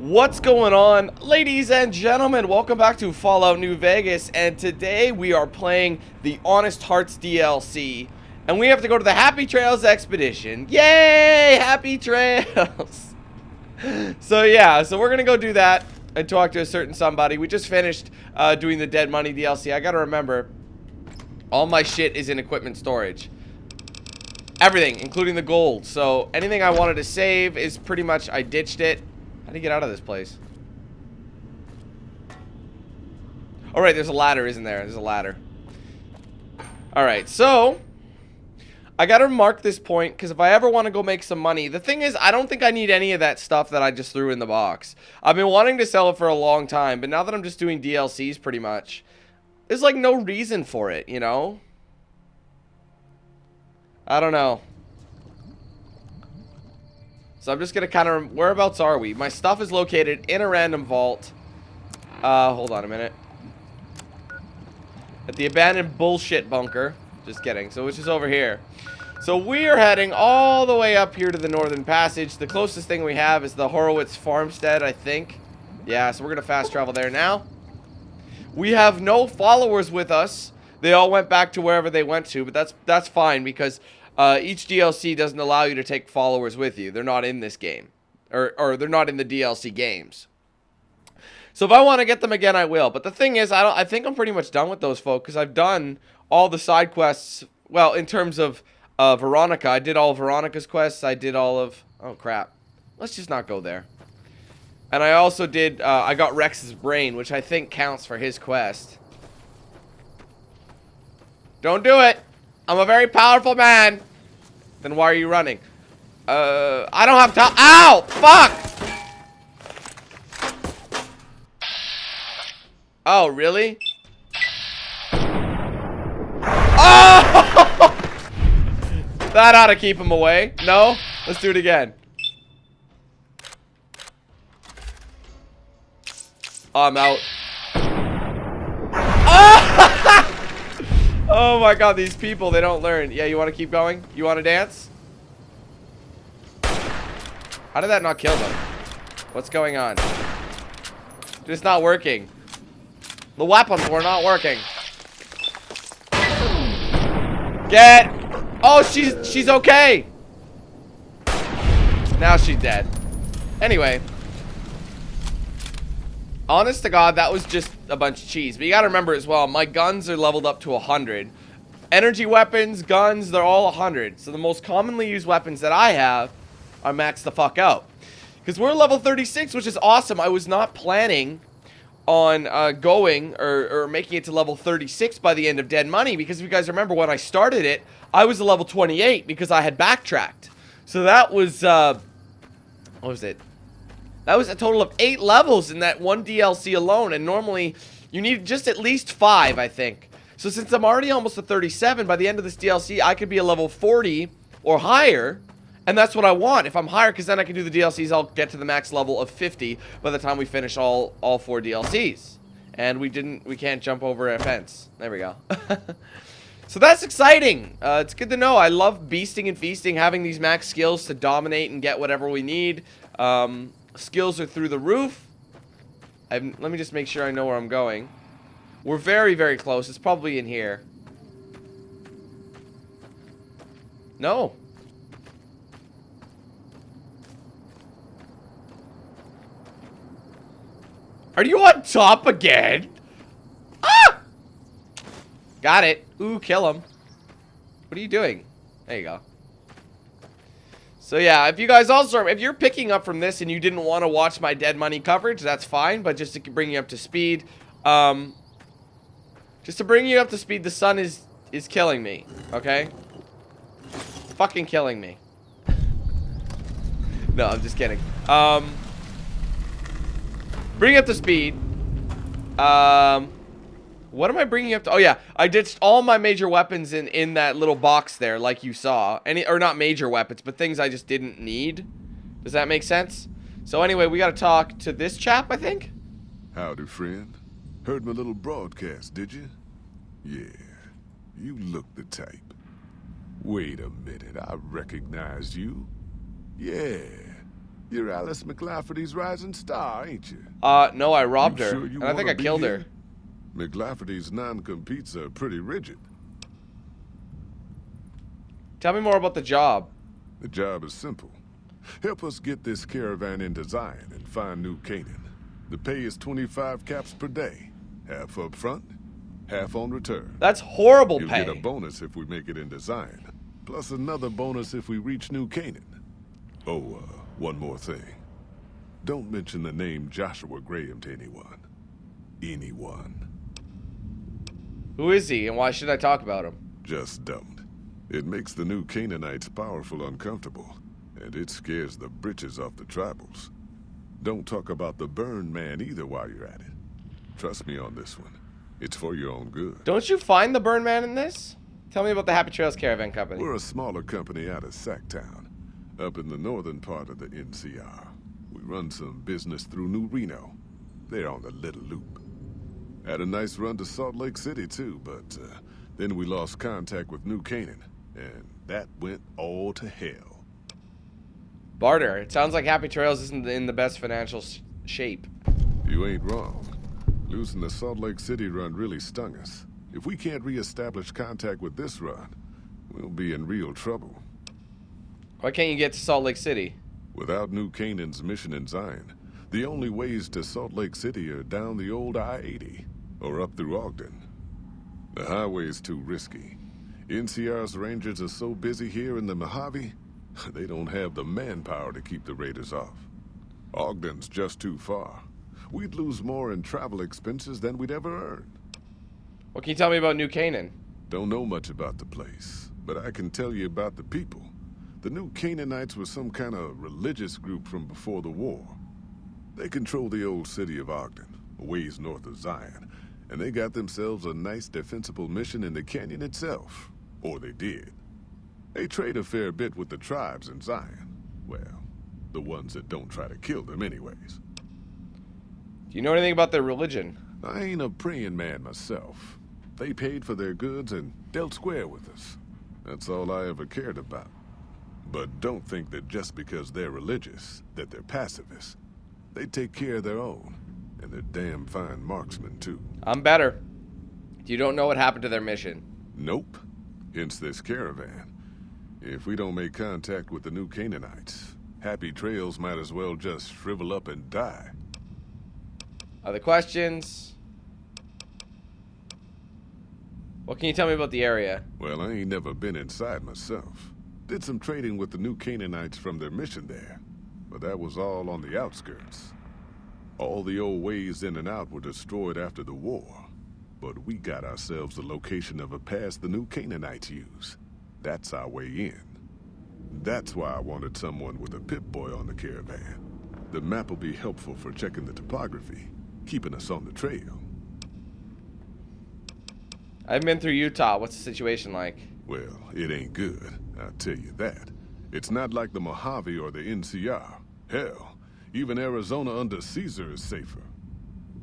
What's going on, ladies and gentlemen? Welcome back to Fallout New Vegas, and today we are playing the Honest Hearts DLC, and we have to go to the Happy Trails expedition. Yay! Happy Trails! So we're gonna go do that and talk to a certain somebody. We just finished doing the Dead Money DLC. I gotta remember, all my shit is in equipment storage. Everything, including the gold. So anything I wanted to save is pretty much, I ditched it. How do you get out of this place? Oh, right, there's a ladder, isn't there? There's a ladder. Alright, so I gotta mark this point, because if I ever want to go make some money, the thing is, I don't think I need any of that stuff that I just threw in the box. I've been wanting to sell it for a long time, but now that I'm just doing DLCs pretty much, there's like no reason for it, you know? I don't know. So I'm just gonna kind of, whereabouts are we? My stuff is located in a random vault. Hold on a minute. At the abandoned bullshit bunker. Just kidding. So which is over here. So we are heading all the way up here to the Northern Passage. The closest thing we have is the Horowitz Farmstead, I think. Yeah, so we're gonna fast travel there now. We have no followers with us. They all went back to wherever they went to, but that's fine because each DLC doesn't allow you to take followers with you. They're not in this game. Or they're not in the DLC games. So if I want to get them again, I will. But the thing is, I think I'm pretty much done with those folk, because I've done all the side quests. Well, in terms of Veronica, I did all of Veronica's quests. I did all of... Oh, crap. Let's just not go there. And I also did... I got Rex's brain, which I think counts for his quest. Don't do it! I'm a very powerful man. Then why are you running? I don't have time. Ow! Fuck! Oh, really? Oh! That ought to keep him away. No? Let's do it again. Oh, I'm out. Oh! Oh my god, these people, they don't learn. Yeah, you want to keep going? You want to dance? How did that not kill them? What's going on? It's not working. The weapons were not working. Get! Oh, she's okay. Now she's dead. Anyway. Honest to God, that was just a bunch of cheese. But you gotta remember as well, my guns are leveled up to 100. Energy weapons, guns, they're all 100. So the most commonly used weapons that I have are maxed the fuck out. Because we're level 36, which is awesome. I was not planning on going or making it to level 36 by the end of Dead Money. Because if you guys remember, when I started it, I was a level 28 because I had backtracked. So that was, what was it? That was a total of 8 levels in that one DLC alone, and normally you need just at least 5, I think. So since I'm already almost at 37, by the end of this DLC, I could be a level 40 or higher, and that's what I want. If I'm higher, because then I can do the DLCs, I'll get to the max level of 50 by the time we finish all 4 DLCs. And we can't jump over a fence. There we go. So that's exciting. It's good to know. I love beasting and feasting, having these max skills to dominate and get whatever we need. Skills are through the roof. Let me just make sure I know where I'm going. We're very, very close. It's probably in here. No. Are you on top again? Ah! Got it. Ooh, kill him. What are you doing? There you go. So yeah, if you guys also, if you're picking up from this and you didn't want to watch my Dead Money coverage, that's fine. But just to bring you up to speed, the sun is killing me. Okay, fucking killing me. No, I'm just kidding. Bring you up to speed. What am I bringing up to? Oh yeah, I ditched all my major weapons in that little box there, like you saw. Or not major weapons, but things I just didn't need. Does that make sense? So anyway, we gotta talk to this chap, I think. Howdy, friend. Heard my little broadcast, did you? Yeah, you look the type. Wait a minute, I recognize you. Yeah, You're Alice McLafferty's rising star, ain't you? No, I robbed her. Sure you And I think wanna I be killed here? her. McLafferty's non-competes are pretty rigid. Tell me more about the job. The job is simple. Help us get this caravan into Zion and find New Canaan. The pay is 25 caps per day. Half up front, half on return. That's horrible You'll pay. get a bonus if we make it into Zion. Plus another bonus if we reach New Canaan. Oh, one more thing. Don't mention the name Joshua Graham to anyone. Anyone. Who is he, and why should I talk about him? Just don't. It makes the new Canaanites powerful uncomfortable, and it scares the britches off the tribals. Don't talk about the burn man either while you're at it. Trust me on this one. It's for your own good. Don't you find the burn man in this? Tell me about the Happy Trails Caravan Company. We're a smaller company out of Sacktown, up in the northern part of the NCR. We run some business through New Reno. They're on the Little Loop. Had a nice run to Salt Lake City too, but then we lost contact with New Canaan, and that went all to hell. Barter. It sounds like Happy Trails isn't in the best financial shape. You ain't wrong. Losing the Salt Lake City run really stung us. If we can't re-establish contact with this run, we'll be in real trouble. Why can't you get to Salt Lake City? Without New Canaan's mission in Zion, the only ways to Salt Lake City are down the old I-80 or up through Ogden. The highway's too risky. NCR's rangers are so busy here in the Mojave, they don't have the manpower to keep the raiders off. Ogden's just too far. We'd lose more in travel expenses than we'd ever earn. What can you tell me about New Canaan? Don't know much about the place, but I can tell you about the people. The New Canaanites were some kind of religious group from before the war. They control the old city of Ogden, a ways north of Zion, and they got themselves a nice defensible mission in the canyon itself. Or they did. They trade a fair bit with the tribes in Zion. Well, the ones that don't try to kill them anyways. Do you know anything about their religion? I ain't a praying man myself. They paid for their goods and dealt square with us. That's all I ever cared about. But don't think that just because they're religious, that they're pacifists. They take care of their own, and they're damn fine marksmen too. I'm better. You don't know what happened to their mission. Nope. Hence this caravan. If we don't make contact with the New Canaanites, Happy Trails might as well just shrivel up and die. Other questions? What can you tell me about the area? Well, I ain't never been inside myself. Did some trading with the New Canaanites from their mission there, but that was all on the outskirts. All the old ways in and out were destroyed after the war, but we got ourselves the location of a pass the New Canaanites use. That's our way in. That's why I wanted someone with a Pip-Boy on the caravan. The map will be helpful for checking the topography, keeping us on the trail. I've been through Utah. What's the situation like? Well, it ain't good, I'll tell you that. It's not like the Mojave or the NCR. Hell, even Arizona under Caesar is safer.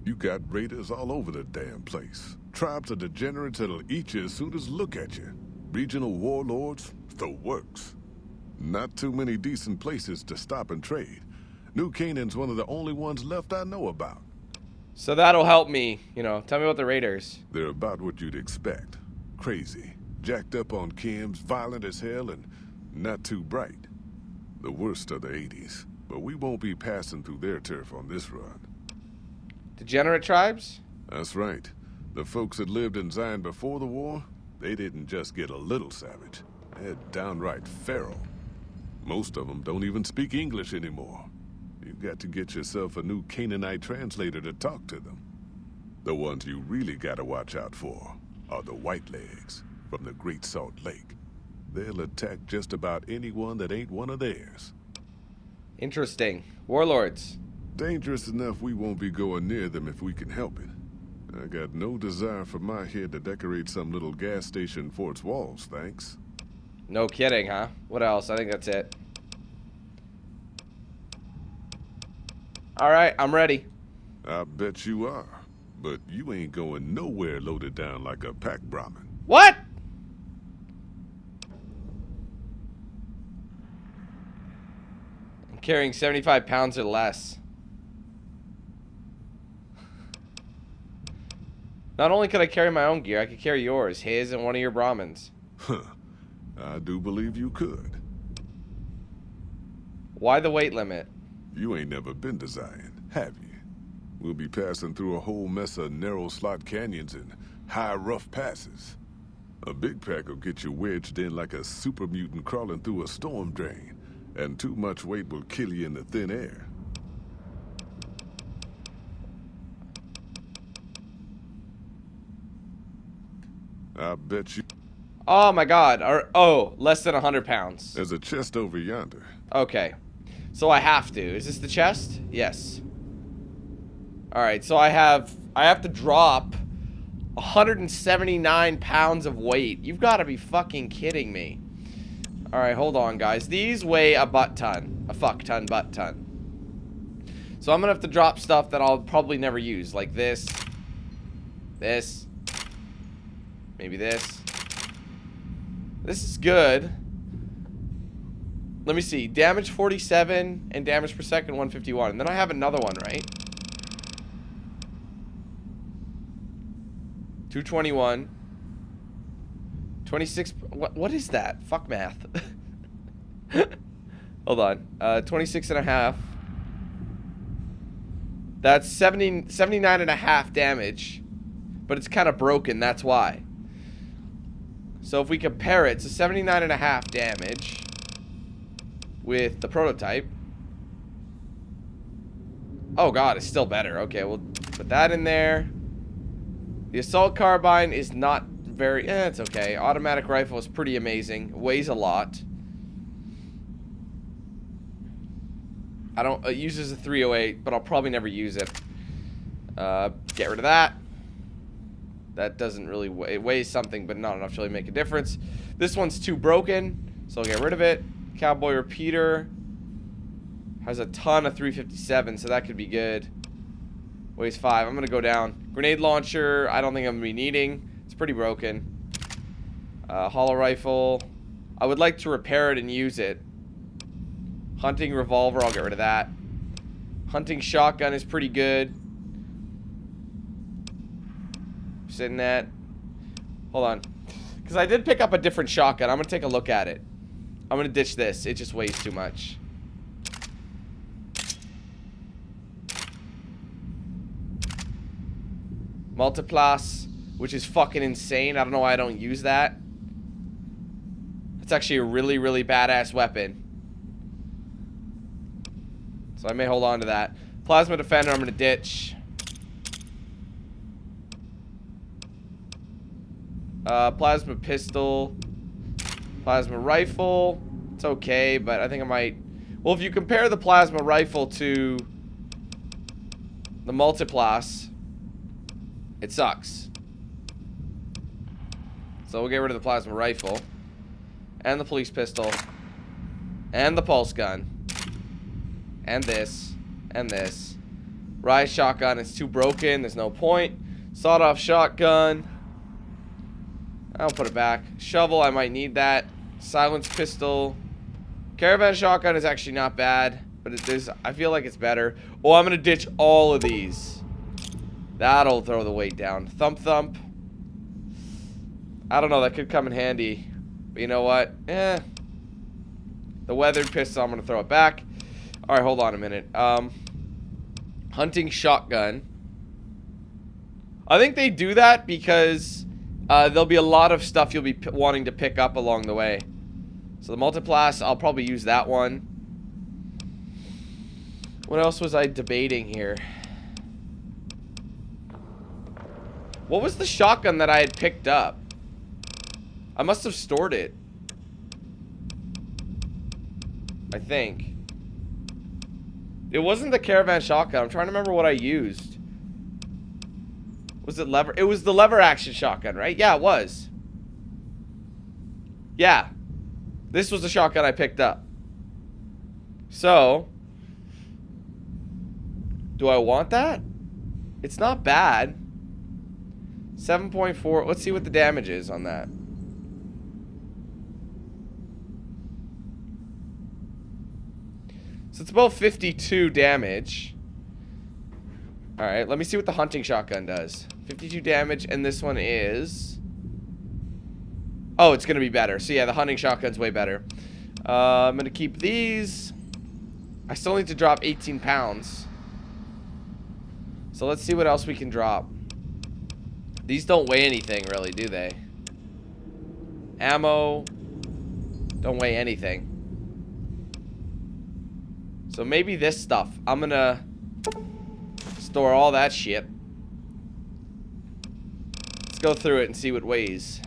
You got raiders all over the damn place. Tribes of degenerates that'll eat you as soon as look at you. Regional warlords, the works. Not too many decent places to stop and trade. New Canaan's one of the only ones left I know about. So that'll help me, Tell me about the raiders. They're about what you'd expect. Crazy, jacked up on chems, violent as hell, and not too bright. The worst of the 80s, but we won't be passing through their turf on this run. Degenerate tribes? That's right. The folks that lived in Zion before the war, they didn't just get a little savage. They're downright feral. Most of them don't even speak English anymore. You've got to get yourself a new Canaanite translator to talk to them. The ones you really gotta watch out for are the Whitelegs from the Great Salt Lake. They'll attack just about anyone that ain't one of theirs. Interesting. Warlords. Dangerous enough we won't be going near them if we can help it. I got no desire for my head to decorate some little gas station fort's walls, thanks. No kidding, huh? What else? I think that's it. Alright, I'm ready. I bet you are. But you ain't going nowhere loaded down like a pack Brahmin. What? Carrying 75 pounds or less. Not only could I carry my own gear, I could carry yours, his, and one of your Brahmins. Huh. I do believe you could. Why the weight limit? You ain't never been to Zion, have you? We'll be passing through a whole mess of narrow slot canyons and high rough passes. A big pack will get you wedged in like a super mutant crawling through a storm drain, and too much weight will kill you in the thin air. I bet you... Oh my god. Oh, less than 100 pounds. There's a chest over yonder. Okay. So I have to. Is this the chest? Yes. Alright, so I have to drop 179 pounds of weight. You've got to be fucking kidding me. Alright, hold on, guys. These weigh a butt ton. A fuck ton, butt ton. So I'm gonna have to drop stuff that I'll probably never use. Like this. This. Maybe this. This is good. Let me see. Damage 47 and damage per second 151. And then I have another one, right? 221. 26. What is that? Fuck math. Hold on. 26 and a half. That's 79 and a half damage. But it's kind of broken, that's why. So if we compare it to 79 and a half damage with the prototype. Oh god, it's still better. Okay, we'll put that in there. The assault carbine is not very... it's okay. Automatic rifle is pretty amazing. Weighs a lot. I don't... it uses a 308, but I'll probably never use it. Get rid of that. That doesn't really weigh... it weighs something, but not enough to really make a difference. This one's too broken, so I'll get rid of it. Cowboy repeater. Has a ton of 357, so that could be good. Weighs 5. I'm going to go down. Grenade launcher, I don't think I'm going to be needing. It's pretty broken. Hollow rifle. I would like to repair it and use it. Hunting revolver, I'll get rid of that. Hunting shotgun is pretty good. Sitting that. Hold on. Because I did pick up a different shotgun. I'm going to take a look at it. I'm going to ditch this. It just weighs too much. Multiplus, which is fucking insane. I don't know why I don't use that. It's actually a really, really badass weapon. So I may hold on to that. Plasma defender, I'm going to ditch. Plasma pistol. Plasma rifle. It's okay, but I think I might... well, if you compare the plasma rifle to the Multiplus, it sucks. So we'll get rid of the plasma rifle. And the police pistol. And the pulse gun. And this. And this. Rise shotgun is too broken. There's no point. Sawed-off shotgun. I'll put it back. Shovel, I might need that. Silence pistol. Caravan shotgun is actually not bad, but it is. I feel like it's better. Oh, I'm gonna ditch all of these. That'll throw the weight down. Thump thump. I don't know. That could come in handy. But you know what? The weathered pistol. I'm gonna throw it back. All right, hold on a minute. Hunting shotgun. I think they do that because there'll be a lot of stuff you'll be wanting to pick up along the way. So the Multiplus, I'll probably use that one. What else was I debating here? What was the shotgun that I had picked up? I must have stored it. I think. It wasn't the Caravan shotgun. I'm trying to remember what I used. Was it lever? It was the lever action shotgun, right? Yeah, it was. Yeah. This was the shotgun I picked up. So, do I want that? It's not bad. 7.4. Let's see what the damage is on that. So it's about 52 damage. Alright, let me see what the hunting shotgun does. 52 damage, and this one is... Oh, it's going to be better. So yeah, the hunting shotgun's way better. I'm going to keep these. I still need to drop 18 pounds. So let's see what else we can drop. These don't weigh anything, really, do they? Ammo. Don't weigh anything. So maybe this stuff. I'm going to store all that shit. Let's go through it and see what weighs.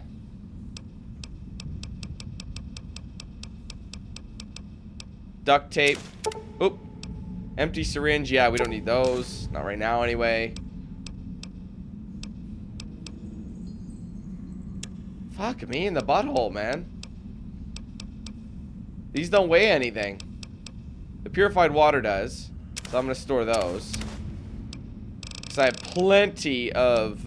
Duct tape. Oop. Empty syringe. Yeah, we don't need those. Not right now, anyway. Fuck me in the butthole, man. These don't weigh anything. The purified water does. So I'm going to store those. Because I have plenty of...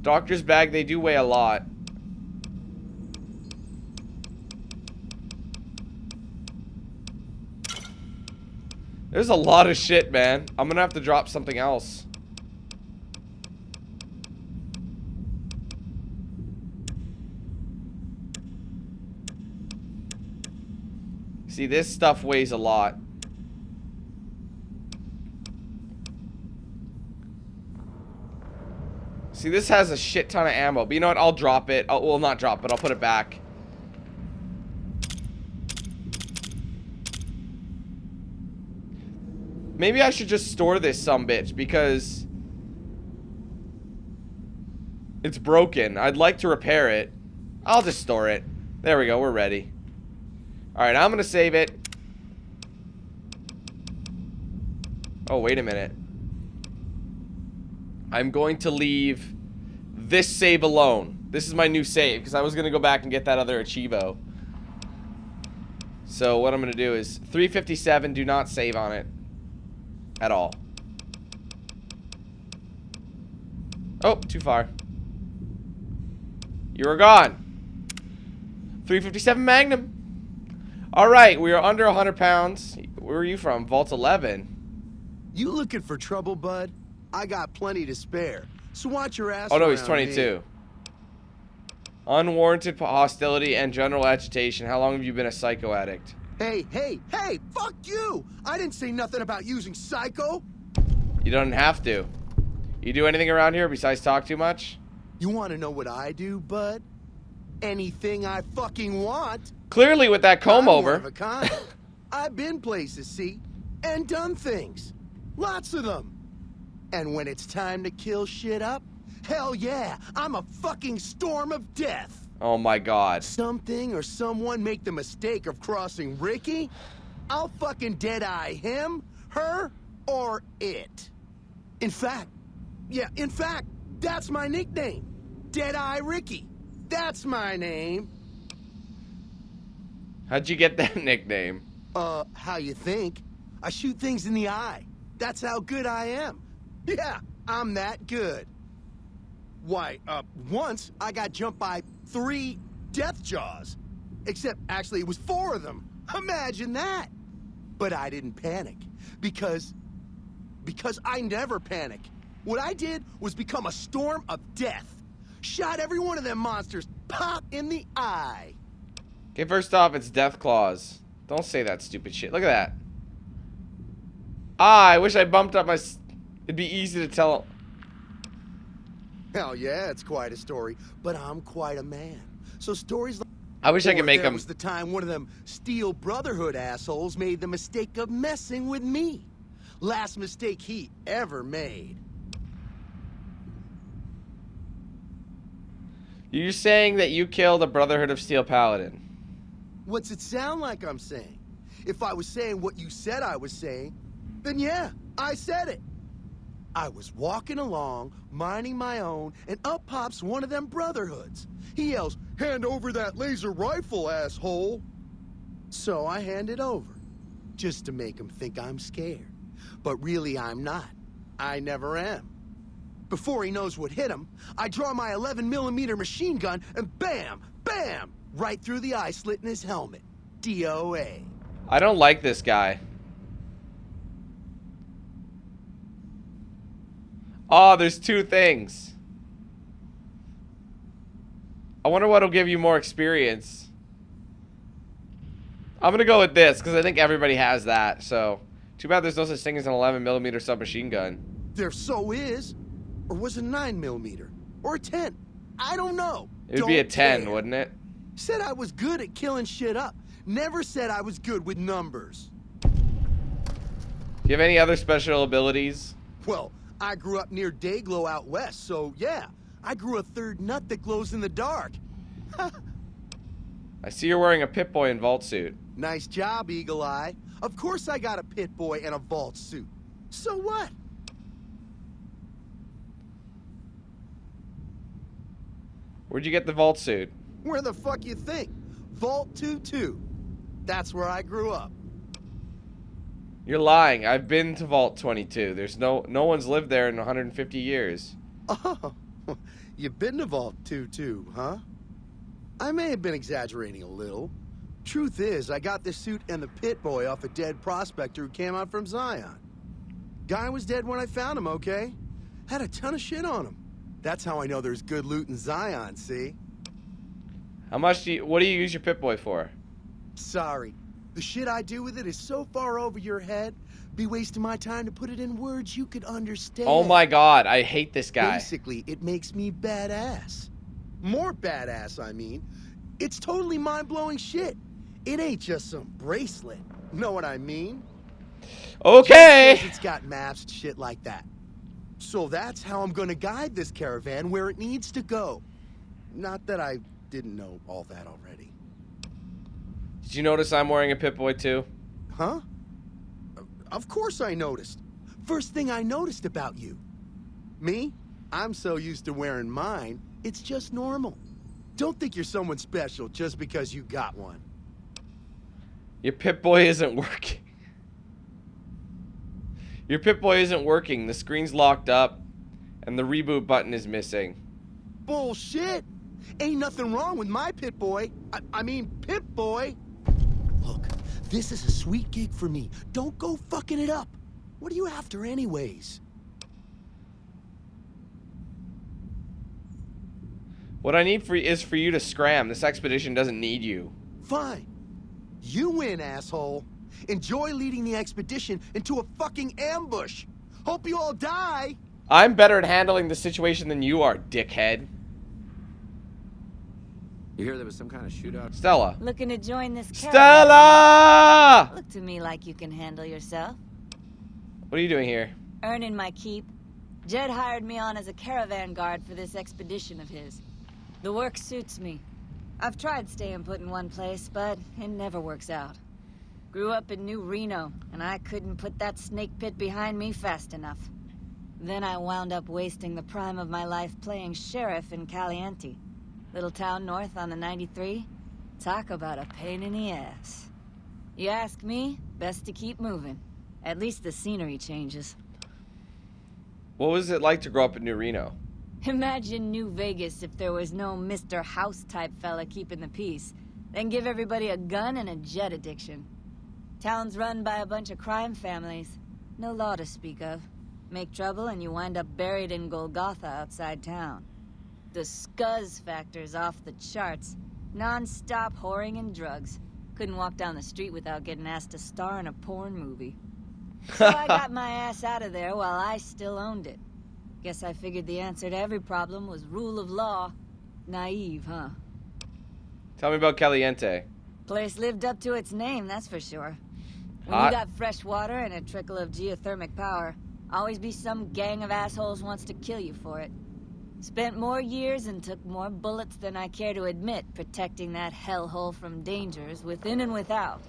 doctor's bag, they do weigh a lot. There's a lot of shit, man. I'm gonna have to drop something else. See, this stuff weighs a lot. See, this has a shit ton of ammo. But you know what? I'll drop it. Well, not drop it. I'll put it back. Maybe I should just store this sumbitch because it's broken. I'd like to repair it. I'll just store it. There we go. We're ready. Alright, I'm going to save it. Oh, wait a minute. I'm going to leave this save alone. This is my new save because I was going to go back and get that other Achievo. So what I'm going to do is 357, do not save on it at all. Oh, too far. You are gone. 357 Magnum. Alright, we are under 100 pounds. Where are you from? Vault 11. You looking for trouble, bud? I got plenty to spare. So watch your ass. Oh no, he's around 22. me. Unwarranted hostility and general agitation. How long have you been a psycho addict? Hey, fuck you! I didn't say nothing about using psycho. You don't have to. You do anything around here besides talk too much? You want to know what I do, bud? Anything I fucking want. Clearly with that comb I'm over. one of a kind. I've been places, see, and done things. Lots of them. And when it's time to kill shit up, hell yeah, I'm a fucking storm of death. Oh my god. Something or someone make the mistake of crossing Ricky, I'll fucking dead-eye him, her, or it. In fact, that's my nickname. Dead-Eye Ricky. That's my name. How'd you get that nickname? How you think? I shoot things in the eye. That's how good I am. Yeah, I'm that good. Why, once I got jumped by 3 death jaws. Except, actually, it was 4 of them. Imagine that. But I didn't panic. Because I never panic. What I did was become a storm of death. Shot every one of them monsters pop in the eye. Okay, first off, it's Death Claws. Don't say that stupid shit. Look at that. Ah, I wish I bumped up my... It'd be easy to tell... Hell yeah, it's quite a story. But I'm quite a man. So stories like... I wish I could make them... them... was the time one of them Steel Brotherhood assholes made the mistake of messing with me. Last mistake he ever made. You're saying that you killed a Brotherhood of Steel Paladin. What's it sound like I'm saying? If I was saying what you said I was saying, then yeah, I said it. I was walking along, minding my own, and up pops one of them Brotherhoods. He yells, "Hand over that laser rifle, asshole!" So I hand it over, just to make him think I'm scared. But really I'm not. I never am. Before he knows what hit him, I draw my 11mm machine gun and bam, bam, Right through the eye slit in his helmet. DOA. I don't like this guy. Oh, there's two things. I wonder what'll give you more experience. I'm gonna go with this because I think everybody has that. So, too bad there's no such thing as an 11mm submachine gun. There so is. Or was it 9mm? Or a 10? I don't know. It would be a Don't 10, care. wouldn't it? Said I was good at killing shit up. Never said I was good with numbers. Do you have any other special abilities? Well, I grew up near Dayglow out west, so yeah. I grew a third nut that glows in the dark. I see you're wearing a Pip-Boy and vault suit. Nice job, Eagle Eye. Of course I got a pit boy and a vault suit. So what? Where'd you get the vault suit? Where the fuck you think? Vault 22. That's where I grew up. You're lying. I've been to Vault 22. There's no one's lived there in 150 years. Oh, you've been to Vault 22, huh? I may have been exaggerating a little. Truth is, I got this suit and the pit boy off a dead prospector who came out from Zion. Guy was dead when I found him, okay? Had a ton of shit on him. That's how I know there's good loot in Zion, see? How much what do you use your Pip-Boy for? Sorry. The shit I do with it is so far over your head, be wasting my time to put it in words you could understand. Oh my god, I hate this guy. Basically, it makes me badass. More badass, I mean. It's totally mind-blowing shit. It ain't just some bracelet. Know what I mean? Okay. Just 'cause it's got maps and shit like that. So that's how I'm gonna guide this caravan where it needs to go. Not that I didn't know all that already. Did you notice I'm wearing a Pip-Boy too? Huh? Of course I noticed. First thing I noticed about you. Me? I'm so used to wearing mine, it's just normal. Don't think you're someone special just because you got one. Your Pip-Boy isn't working. Your Pip-Boy isn't working. The screen's locked up, and the reboot button is missing. Bullshit! Ain't nothing wrong with my pit boy. I mean, Pip-Boy. Look, this is a sweet gig for me. Don't go fucking it up. What are you after anyways? What I need is for you to scram. This expedition doesn't need you. Fine. You win, asshole. Enjoy leading the expedition into a fucking ambush. Hope you all die. I'm better at handling the situation than you are, dickhead. You hear there was some kind of shootout? Stella. Looking to join this caravan? Stella! Look to me like you can handle yourself. What are you doing here? Earning my keep. Jed hired me on as a caravan guard for this expedition of his. The work suits me. I've tried staying put in one place, but it never works out. Grew up in New Reno, and I couldn't put that snake pit behind me fast enough. Then I wound up wasting the prime of my life playing sheriff in Caliente. Little town north on the 93. Talk about a pain in the ass. You ask me, best to keep moving. At least the scenery changes. What was it like to grow up in New Reno? Imagine New Vegas if there was no Mr. House-type fella keeping the peace. Then give everybody a gun and a jet addiction. Town's run by a bunch of crime families. No law to speak of. Make trouble and you wind up buried in Golgotha outside town. The scuzz factor's off the charts. Non-stop whoring and drugs. Couldn't walk down the street without getting asked to star in a porn movie. So I got my ass out of there while I still owned it. Guess I figured the answer to every problem was rule of law. Naive, huh? Tell me about Caliente. Place lived up to its name, that's for sure. When Hot. you got fresh water and a trickle of geothermic power, always be some gang of assholes wants to kill you for it. Spent more years and took more bullets than I care to admit protecting that hellhole from dangers within and without.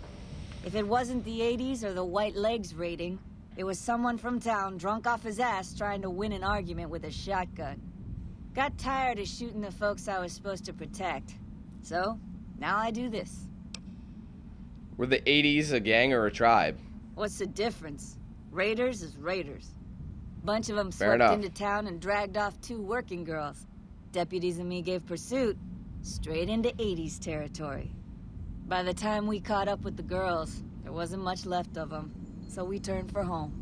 If it wasn't the 80s or the white legs raiding, it was someone from town drunk off his ass trying to win an argument with a shotgun. Got tired of shooting the folks I was supposed to protect. So, now I do this. Were the 80s a gang or a tribe? What's the difference? Raiders is raiders. Bunch of them Fair swept enough. into town and dragged off 2 working girls. Deputies and me gave pursuit. Straight into 80s territory. By the time we caught up with the girls, there wasn't much left of them, so we turned for home.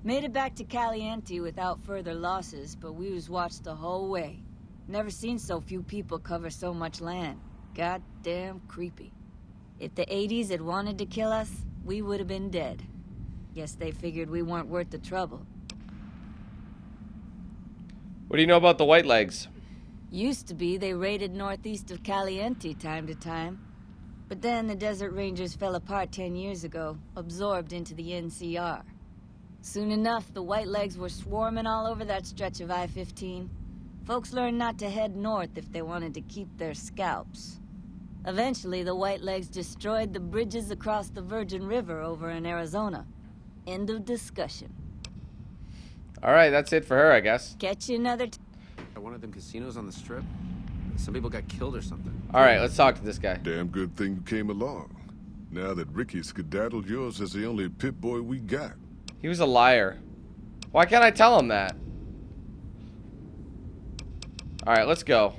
Made it back to Caliente without further losses, but we was watched the whole way. Never seen so few people cover so much land. Goddamn creepy. If the 80s had wanted to kill us, we would have been dead. Guess they figured we weren't worth the trouble. What do you know about the White Legs? Used to be they raided northeast of Caliente time to time. But then the Desert Rangers fell apart 10 years ago, absorbed into the NCR. Soon enough, the White Legs were swarming all over that stretch of I-15. Folks learned not to head north if they wanted to keep their scalps. Eventually, the White Legs destroyed the bridges across the Virgin River over in Arizona. End of discussion. Alright, that's it for her, I guess. Catch you another One of them casinos on the strip? Some people got killed or something. Alright, let's talk to this guy. Damn good thing you came along. Now that Ricky skedaddled, yours is the only pit boy we got. He was a liar. Why can't I tell him that? Alright, let's go.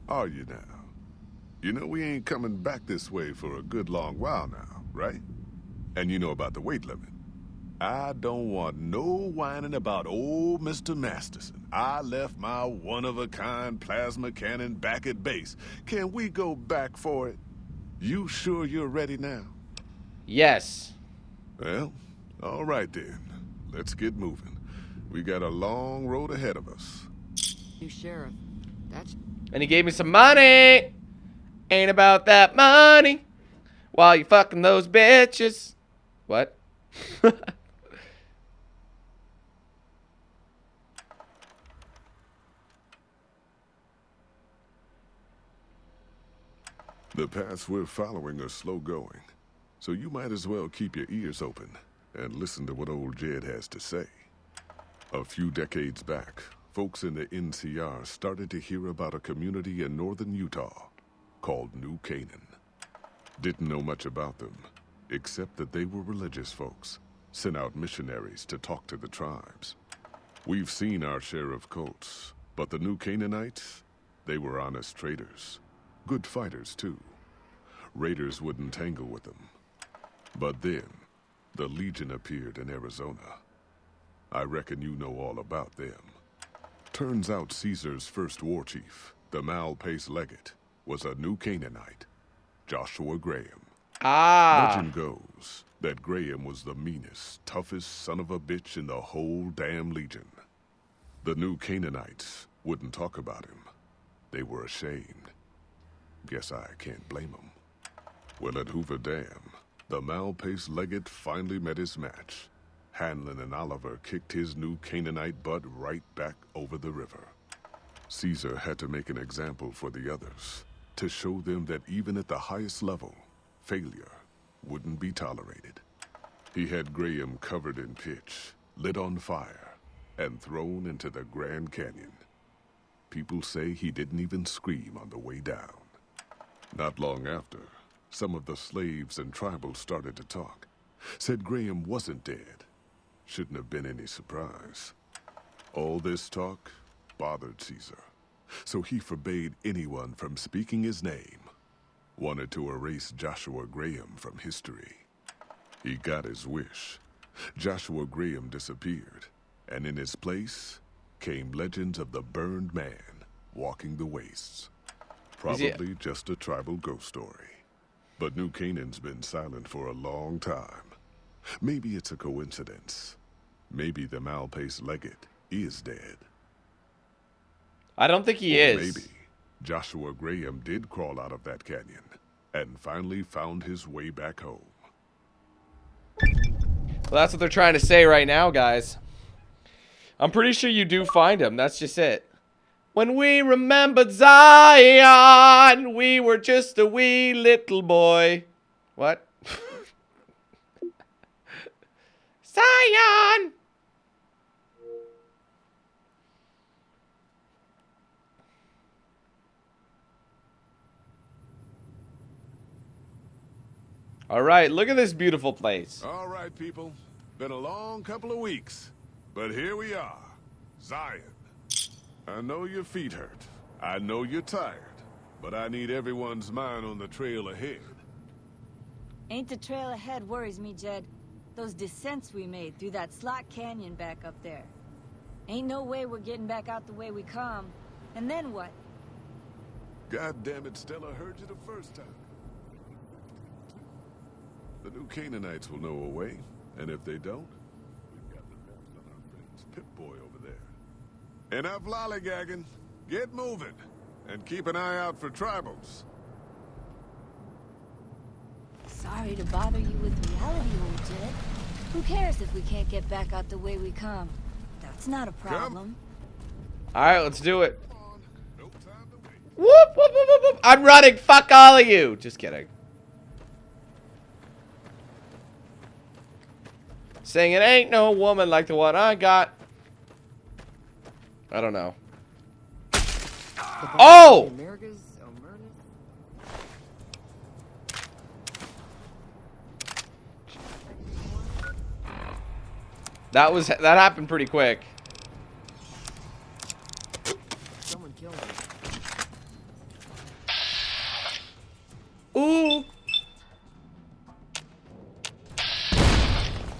Are you now? You know we ain't coming back this way for a good long while now, right? And you know about the weight limit. I don't want no whining about old Mr. Masterson. I left my one-of-a-kind plasma cannon back at base. Can we go back for it? You sure you're ready now? Yes. Well, all right then. Let's get moving. We got a long road ahead of us. New sheriff. That's... And he gave me some money. Ain't about that money. While you fucking those bitches. What? The paths we're following are slow going, so you might as well keep your ears open and listen to what old Jed has to say. A few decades back, folks in the NCR started to hear about a community in northern Utah called New Canaan. Didn't know much about them, except that they were religious folks, sent out missionaries to talk to the tribes. We've seen our share of cults, but the New Canaanites, they were honest traders. Good fighters, too. Raiders wouldn't tangle with them. But then, the Legion appeared in Arizona. I reckon you know all about them. Turns out Caesar's first war chief, the Malpace Legate, was a New Canaanite, Joshua Graham. Ah. Legend goes that Graham was the meanest, toughest son of a bitch in the whole damn Legion. The New Canaanites wouldn't talk about him. They were ashamed. Guess I can't blame them. Well, at Hoover Dam, the Malpace Legate finally met his match. Hanlon and Oliver kicked his New Canaanite butt right back over the river. Caesar had to make an example for the others, to show them that even at the highest level, failure wouldn't be tolerated. He had Graham covered in pitch, lit on fire, and thrown into the Grand Canyon. People say he didn't even scream on the way down. Not long after, some of the slaves and tribals started to talk. Said Graham wasn't dead. Shouldn't have been any surprise. All this talk bothered Caesar, so he forbade anyone from speaking his name. Wanted to erase Joshua Graham from history. He got his wish. Joshua Graham disappeared, and in his place came legends of the burned man walking the wastes. Probably just a tribal ghost story. But New Canaan's been silent for a long time. Maybe it's a coincidence. Maybe the Malpace Legate is dead. I don't think he Or is. maybe Joshua Graham did crawl out of that canyon and finally found his way back home. Well, that's what they're trying to say right now, guys. I'm pretty sure you do find him. That's just it. When we remembered Zion, we were just a wee little boy. What? Zion! All right, look at this beautiful place. All right, people. Been a long couple of weeks, but here we are. Zion. I know your feet hurt. I know you're tired. But I need everyone's mind on the trail ahead. Ain't the trail ahead worries me, Jed. Those descents we made through that slot canyon back up there. Ain't no way we're getting back out the way we come. And then what? God damn it, Stella, heard you the first time. The new Canaanites will know a way, and if they don't, we've got the best on our friends Pip-Boy over there. Enough lollygagging. Get moving, and keep an eye out for tribals. Sorry to bother you with reality, old Jed. Who cares if we can't get back out the way we come? That's not a problem. Alright, let's do it. Come on, no time to wait. Whoop, whoop, whoop, whoop, whoop. I'm running. Fuck all of you. Just kidding. Saying it ain't no woman like the one I got. I don't know. Oh! America's That happened pretty quick. Someone killed him. Ooh.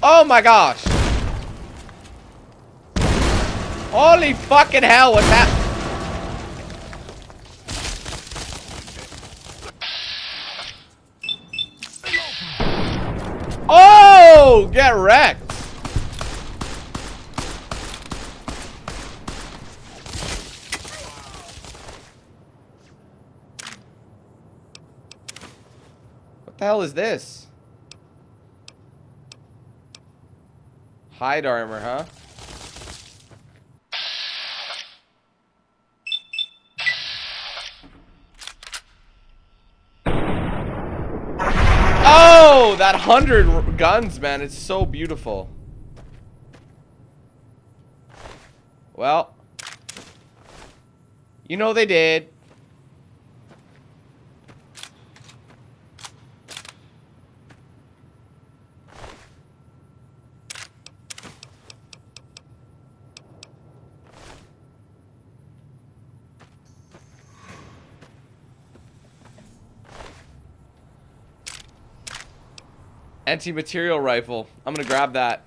Oh my gosh. Holy fucking hell, what's that? Oh, get wrecked. What the hell is this? Hide armor, huh? Oh, that 100 guns, man. It's so beautiful. Well, you know they did. Anti-material rifle. I'm gonna grab that.